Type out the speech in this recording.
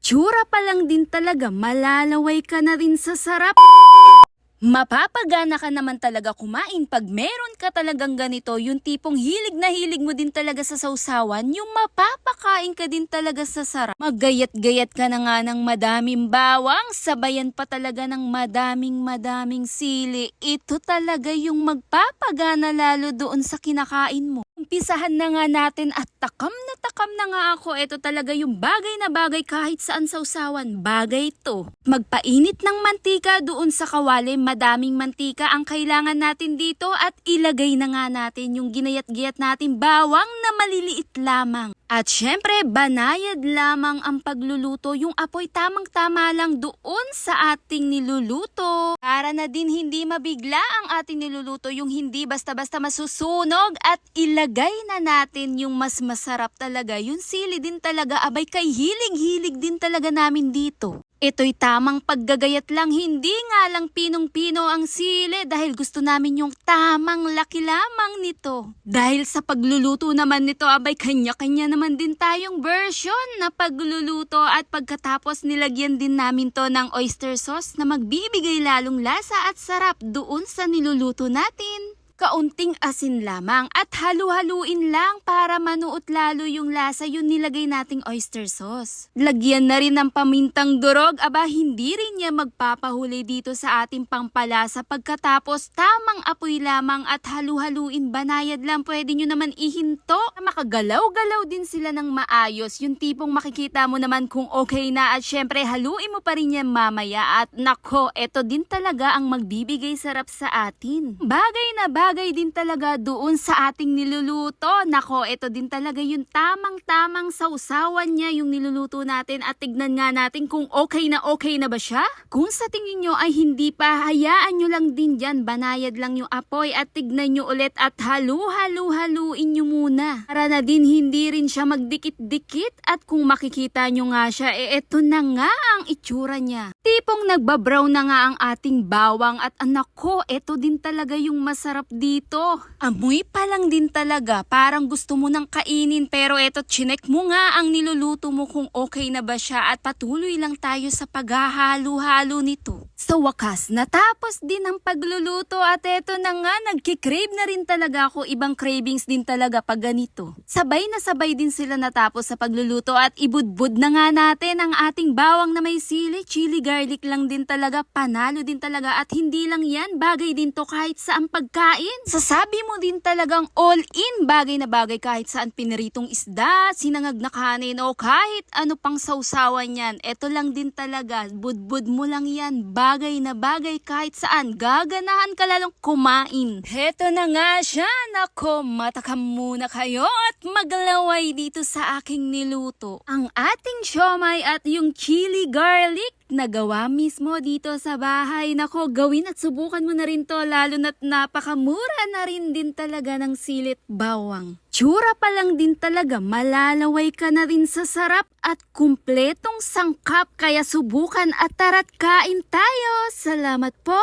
itsura pa lang din talaga, malalaway ka na rin sa sarap. Mapapagana ka naman talaga kumain pag meron ka talagang ganito, yung tipong hilig na hilig mo din talaga sa sausawan, yung mapapakain ka din talaga sa sarap. Maggayat-gayat ka na nga ng madaming bawang, sabayan pa talaga ng madaming sili. Ito talaga yung magpapagana lalo doon sa kinakain mo. Umpisahan na nga natin at takam na nga ako. Ito talaga yung bagay na bagay kahit saan sausawan. Bagay to. Magpainit ng mantika doon sa kawali. Madaming mantika ang kailangan natin dito at ilagay na nga natin yung ginayat-gayat natin bawang na maliliit lamang. At syempre, banayad lamang ang pagluluto. Yung apoy tamang-tama lang doon sa ating niluluto. Para na din hindi mabigla ang ating niluluto, yung hindi basta-basta masusunog at ilagay na natin yung mas masarap talaga. Yung sili din talaga, abay kay hilig-hilig din talaga namin dito. Ito'y tamang paggagayat lang, hindi nga lang pinong-pino ang sili dahil gusto namin yung tamang laki lamang nito. Dahil sa pagluluto naman nito, abay kanya-kanya naman din tayong version na pagluluto at pagkatapos nilagyan din namin to ng oyster sauce na magbibigay lalong lasa at sarap doon sa niluluto natin. Kaunting asin lamang at halu-haluin lang para manuot lalo yung lasa yung nilagay nating oyster sauce. Lagyan na rin ng pamintang durog, aba hindi rin niya magpapahuli dito sa ating pampalasa. Pagkatapos tamang apoy lamang at halu-haluin, banayad lang, pwede nyo naman ihinto. Makagalaw-galaw din sila ng maayos, yung tipong makikita mo naman kung okay na at syempre haluin mo pa rin yan mamaya at nako, eto din talaga ang magbibigay sarap sa atin. Bagay din talaga doon sa ating niluluto. Nako, ito din talaga yung tamang-tamang sausawan niya yung niluluto natin at tignan nga natin kung okay na ba siya. Kung sa tingin nyo ay hindi pa, hayaan nyo lang din dyan. Banayad lang yung apoy at tignan nyo ulit at haluin nyo muna. Para na din hindi rin siya magdikit-dikit at kung makikita nyo nga siya, eto na nga ang itsura niya. Tipong nagbabrown na nga ang ating bawang at anako, eto din talaga yung masarap dito. Amoy pa lang din talaga, parang gusto mo nang kainin pero eto chinek mo nga ang niluluto mo kung okay na ba siya at patuloy lang tayo sa paghahalo-halo nito. Sa wakas, natapos din ang pagluluto at eto na nga, nagkikrave na rin talaga ako, ibang cravings din talaga pag ganito. Sabay na sabay din sila natapos sa pagluluto at ibudbud na nga natin ang ating bawang na may sili, chili garlic lang din talaga, panalo din talaga at hindi lang yan, bagay din to kahit saan pagkain. Sasabi mo din talagang all-in, bagay na bagay kahit saan piniritong isda, sinangag na kanin o kahit ano pang sausawan yan. Ito lang din talaga, budbud mo lang yan, bagay na bagay kahit saan, gaganahan ka lalong kumain. Heto na nga siya, nako, matakam muna kayo at maglaway dito sa aking niluto. Ang ating siomay at yung chili garlic nagawa mismo dito sa bahay. Nako, gawin at subukan mo na rin to, lalo na't napakamura na rin din talaga ng silit bawang. Tsura pa lang din talaga, malalaway ka na rin sa sarap at kumpletong sangkap, kaya subukan at tara't kain tayo. Salamat po!